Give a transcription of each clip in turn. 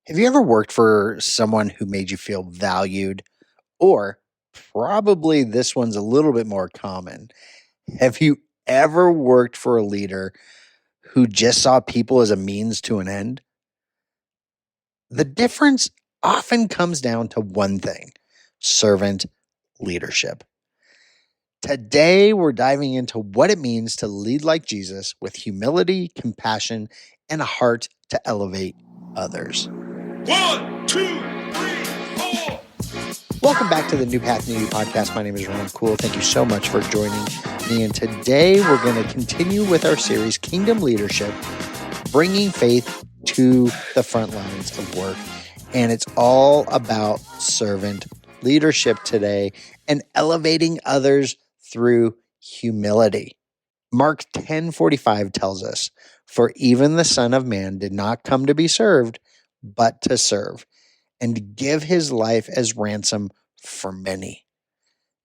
Have you ever worked for someone who made you feel valued? Or probably this one's a little bit more common. Have you ever worked for a leader who just saw people as a means to an end? The difference often comes down to one thing: servant leadership. Today, we're diving into what it means to lead like Jesus with humility, compassion, and a heart to elevate others. One, two, three, four. Welcome back to the New Path New You podcast. My name is Ron Cool. Thank you so much for joining me. And today we're going to continue with our series, Kingdom Leadership, bringing faith to the front lines of work. And it's all about servant leadership today and elevating others through humility. Mark 10:45 tells us, "For even the Son of Man did not come to be served, but to serve, and to give his life as ransom for many."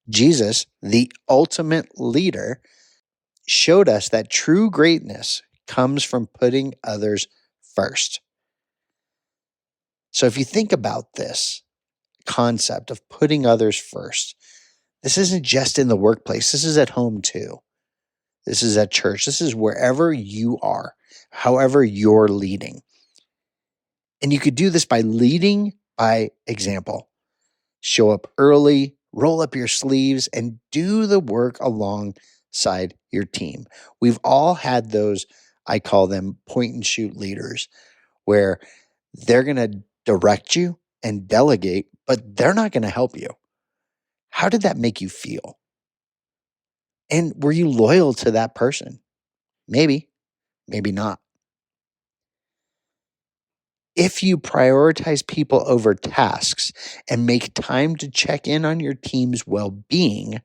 Jesus, the ultimate leader, showed us that true greatness comes from putting others first. So if you think about this concept of putting others first, this isn't just in the workplace. This is at home too. This is at church. This is wherever you are, however you're leading. And you could do this by leading by example. Show up early, roll up your sleeves, and do the work alongside your team. We've all had those, I call them point and shoot leaders, where they're going to direct you and delegate, but they're not going to help you. How did that make you feel? And were you loyal to that person? Maybe, maybe not. If you prioritize people over tasks and make time to check in on your team's well-being,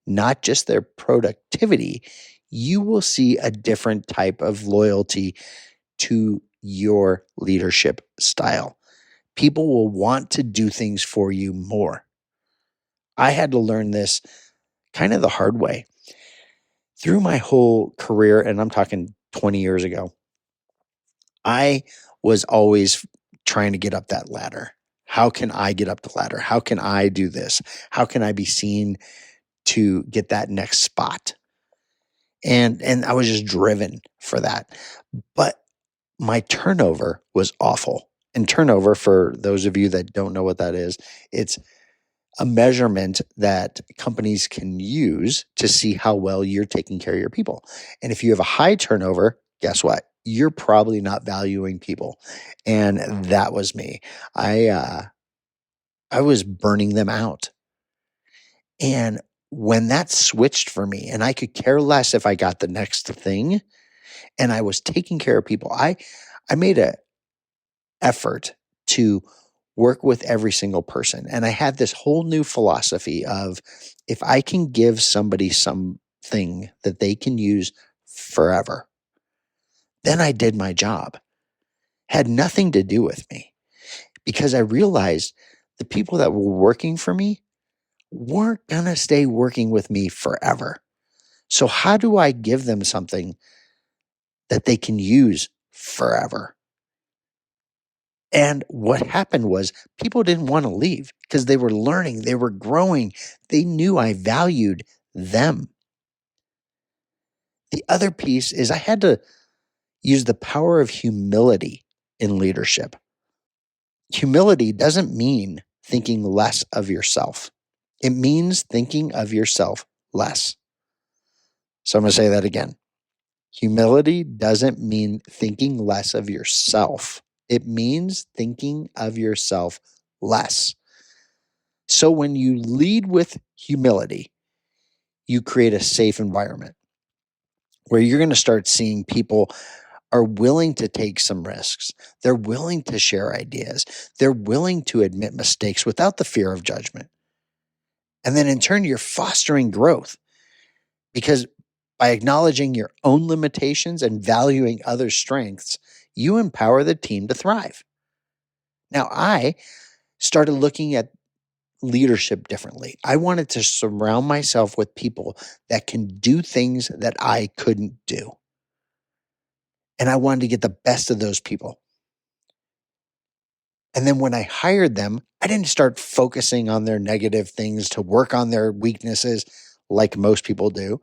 not just their productivity, you will see a different type of loyalty to your leadership style. People will want to do things for you more. I had to learn this kind of the hard way. Through my whole career, and I'm talking 20 years ago, I was always trying to get up that ladder. How can I get up the ladder? How can I do this? How can I be seen to get that next spot? And I was just driven for that. But my turnover was awful. And turnover, for those of you that don't know what that is, it's a measurement that companies can use to see how well you're taking care of your people. And if you have a high turnover, guess what? You're probably not valuing people. And that was me. I was burning them out. And when that switched for me, and I could care less if I got the next thing, and I was taking care of people, I made an effort to work with every single person. And I had this whole new philosophy of, if I can give somebody something that they can use forever, then I did my job. Had nothing to do with me, because I realized the people that were working for me weren't going to stay working with me forever. So how do I give them something that they can use forever? And what happened was, people didn't want to leave because they were learning, they were growing. They knew I valued them. The other piece is, I had to use the power of humility in leadership. Humility doesn't mean thinking less of yourself. It means thinking of yourself less. So I'm going to say that again. Humility doesn't mean thinking less of yourself. It means thinking of yourself less. So when you lead with humility, you create a safe environment where you're going to start seeing people are willing to take some risks. They're willing to share ideas. They're willing to admit mistakes without the fear of judgment. And then in turn, you're fostering growth, because by acknowledging your own limitations and valuing others' strengths, you empower the team to thrive. Now, I started looking at leadership differently. I wanted to surround myself with people that can do things that I couldn't do. And I wanted to get the best of those people. And then when I hired them, I didn't start focusing on their negative things to work on their weaknesses like most people do.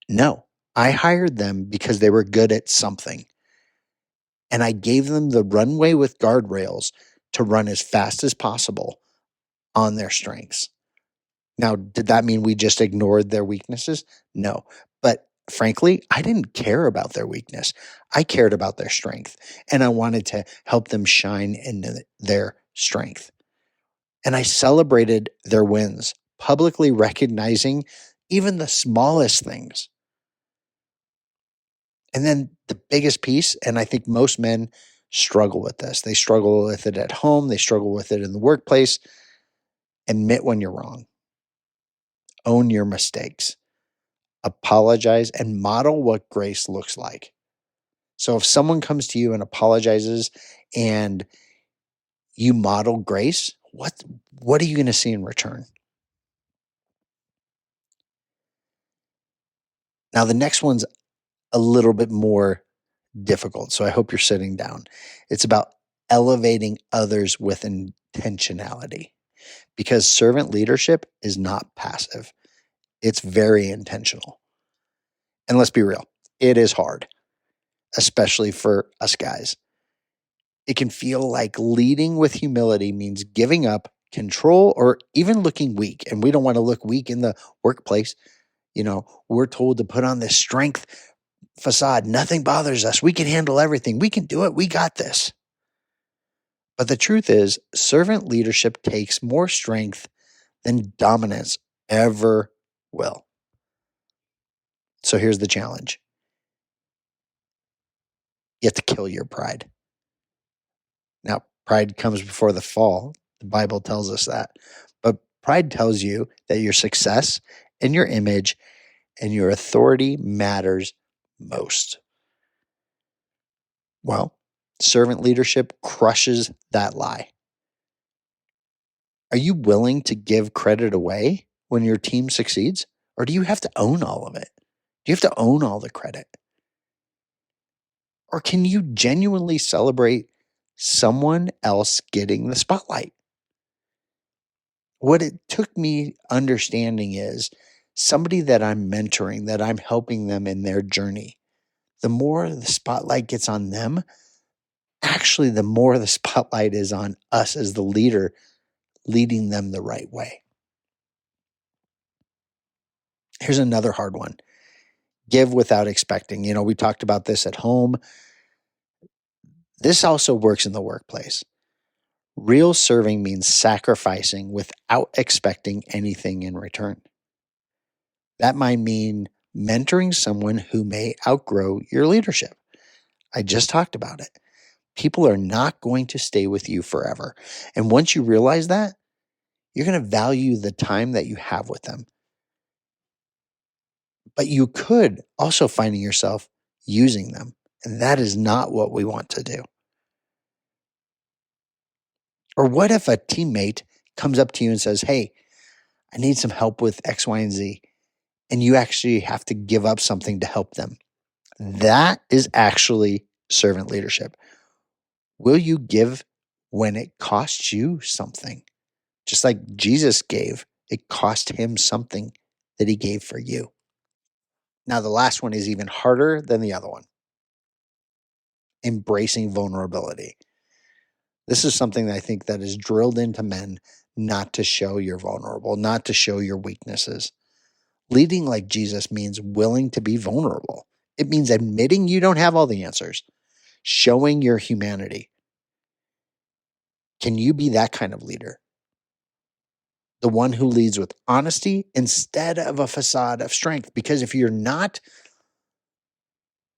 No, I hired them because they were good at something. And I gave them the runway with guardrails to run as fast as possible on their strengths. Now, did that mean we just ignored their weaknesses? No. But frankly, I didn't care about their weakness. I cared about their strength, and I wanted to help them shine in their strength. And I celebrated their wins, publicly recognizing even the smallest things. And then the biggest piece, and I think most men struggle with this. They struggle with it at home, they struggle with it in the workplace. Admit when you're wrong, own your mistakes, apologize, and model what grace looks like. So if someone comes to you and apologizes and you model grace, what are you going to see in return? Now, the next one's a little bit more difficult. So I hope you're sitting down. It's about elevating others with intentionality, because servant leadership is not passive. It's very intentional. And let's be real, it is hard, especially for us guys. It can feel like leading with humility means giving up control or even looking weak. And we don't want to look weak in the workplace. You know, we're told to put on this strength facade. Nothing bothers us. We can handle everything. We can do it. We got this. But the truth is, servant leadership takes more strength than dominance ever will. So here's the challenge. You have to kill your pride. Now, pride comes before the fall. The Bible tells us that. But pride tells you that your success and your image and your authority matters most. Well, servant leadership crushes that lie. Are you willing to give credit away when your team succeeds? Or do you have to own all of it? Do you have to own all the credit? Or can you genuinely celebrate someone else getting the spotlight? What it took me understanding is somebody that I'm mentoring, that I'm helping them in their journey, the more the spotlight gets on them, actually, the more the spotlight is on us as the leader, leading them the right way. Here's another hard one. Give without expecting. You know, we talked about this at home. This also works in the workplace. Real serving means sacrificing without expecting anything in return. That might mean mentoring someone who may outgrow your leadership. I just talked about it. People are not going to stay with you forever. And once you realize that, you're going to value the time that you have with them. But you could also find yourself using them. And that is not what we want to do. Or what if a teammate comes up to you and says, hey, I need some help with X, Y, and Z. And you actually have to give up something to help them. That is actually servant leadership. Will you give when it costs you something? Just like Jesus gave, it cost him something that he gave for you. Now, the last one is even harder than the other one. Embracing vulnerability. This is something that I think that is drilled into men, not to show you're vulnerable, not to show your weaknesses. Leading like Jesus means willing to be vulnerable. It means admitting you don't have all the answers, showing your humanity. Can you be that kind of leader? The one who leads with honesty instead of a facade of strength. Because if you're not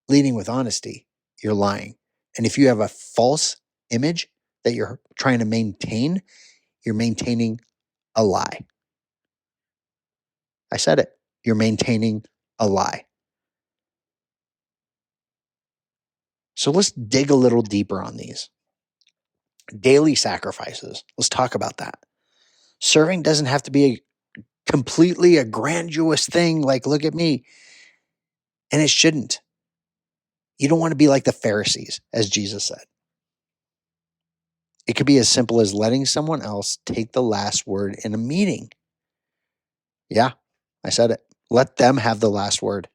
leading with honesty, you're lying. And if you have a false image that you're trying to maintain, you're maintaining a lie. I said it. You're maintaining a lie. So let's dig a little deeper on these. Daily sacrifices. Let's talk about that. Serving doesn't have to be completely a grandiose thing like, look at me. And it shouldn't. You don't want to be like the Pharisees, as Jesus said. It could be as simple as letting someone else take the last word in a meeting. Yeah, I said it. Let them have the last word.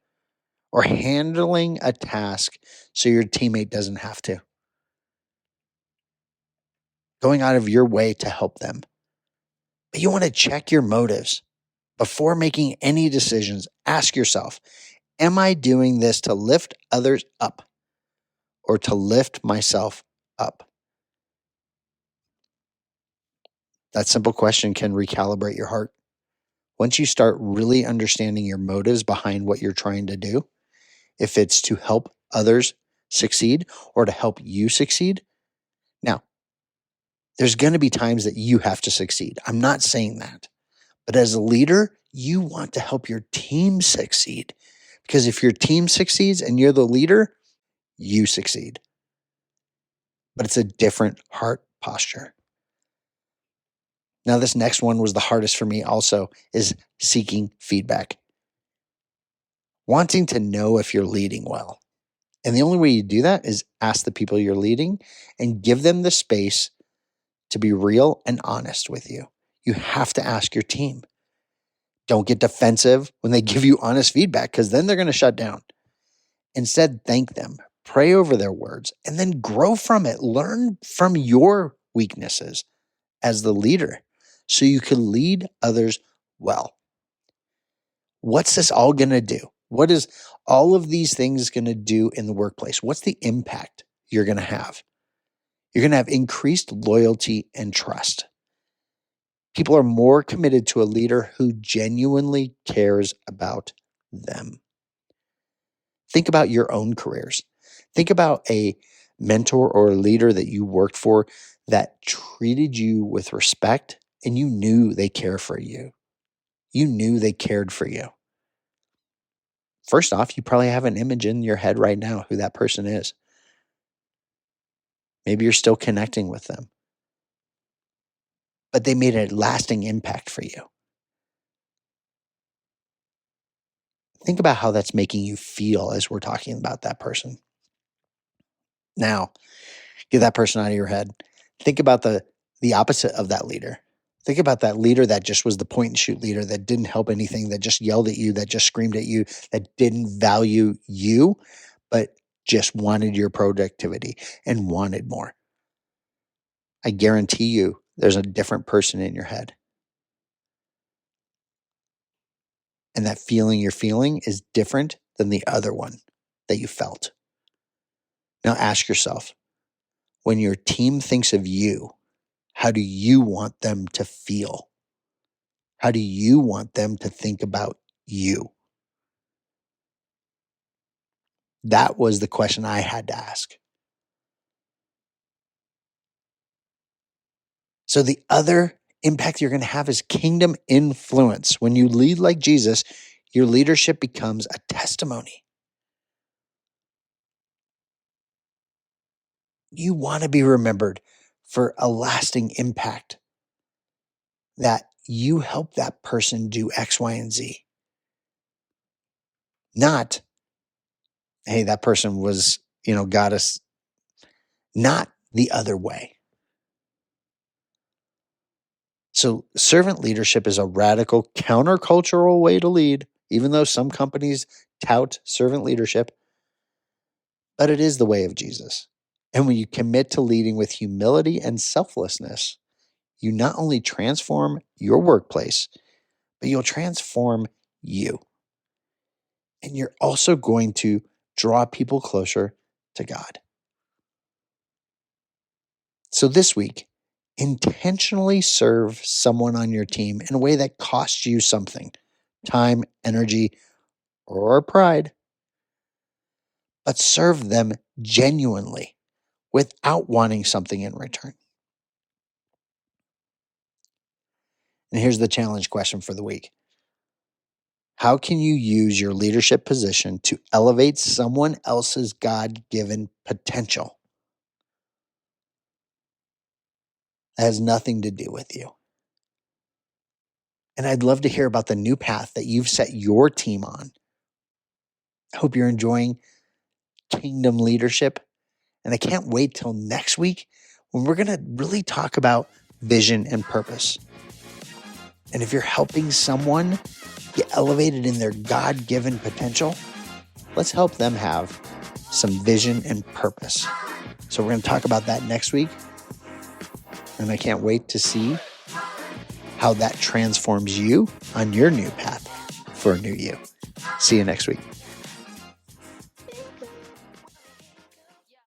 Or handling a task so your teammate doesn't have to. Going out of your way to help them. But you want to check your motives. Before making any decisions, ask yourself, am I doing this to lift others up or to lift myself up? That simple question can recalibrate your heart. Once you start really understanding your motives behind what you're trying to do, if it's to help others succeed or to help you succeed. Now, there's going to be times that you have to succeed. I'm not saying that. But as a leader, you want to help your team succeed. Because if your team succeeds and you're the leader, you succeed. But it's a different heart posture. Now, this next one was the hardest for me also, is seeking feedback. Wanting to know if you're leading well. And the only way you do that is ask the people you're leading and give them the space to be real and honest with you. You have to ask your team. Don't get defensive when they give you honest feedback, because then they're going to shut down. Instead, thank them, pray over their words, and then grow from it. Learn from your weaknesses as the leader so you can lead others well. What's this all going to do? What is all of these things going to do in the workplace? What's the impact you're going to have? You're going to have increased loyalty and trust. People are more committed to a leader who genuinely cares about them. Think about your own careers. Think about a mentor or a leader that you worked for that treated you with respect and you knew they care for you. You knew they cared for you. First off, you probably have an image in your head right now who that person is. Maybe you're still connecting with them, but they made a lasting impact for you. Think about how that's making you feel as we're talking about that person. Now, get that person out of your head. Think about the opposite of that leader. Think about that leader that just was the point and shoot leader that didn't help anything, that just yelled at you, that just screamed at you, that didn't value you, but just wanted your productivity and wanted more. I guarantee you there's a different person in your head. And that feeling you're feeling is different than the other one that you felt. Now ask yourself, when your team thinks of you, how do you want them to feel? How do you want them to think about you? That was the question I had to ask. So the other impact you're going to have is kingdom influence. When you lead like Jesus, your leadership becomes a testimony. You want to be remembered for a lasting impact, that you help that person do X, Y, and Z. Not, hey, that person was, got us. Not the other way. So servant leadership is a radical countercultural way to lead, even though some companies tout servant leadership, but it is the way of Jesus. And when you commit to leading with humility and selflessness, you not only transform your workplace, but you'll transform you. And you're also going to draw people closer to God. So this week, intentionally serve someone on your team in a way that costs you something, time, energy, or pride, but serve them genuinely without wanting something in return. And here's the challenge question for the week. How can you use your leadership position to elevate someone else's God-given potential? That has nothing to do with you. And I'd love to hear about the new path that you've set your team on. I hope you're enjoying kingdom leadership. And I can't wait till next week when we're going to really talk about vision and purpose. And if you're helping someone get elevated in their God-given potential, let's help them have some vision and purpose. So we're going to talk about that next week. And I can't wait to see how that transforms you on your new path for a new you. See you next week.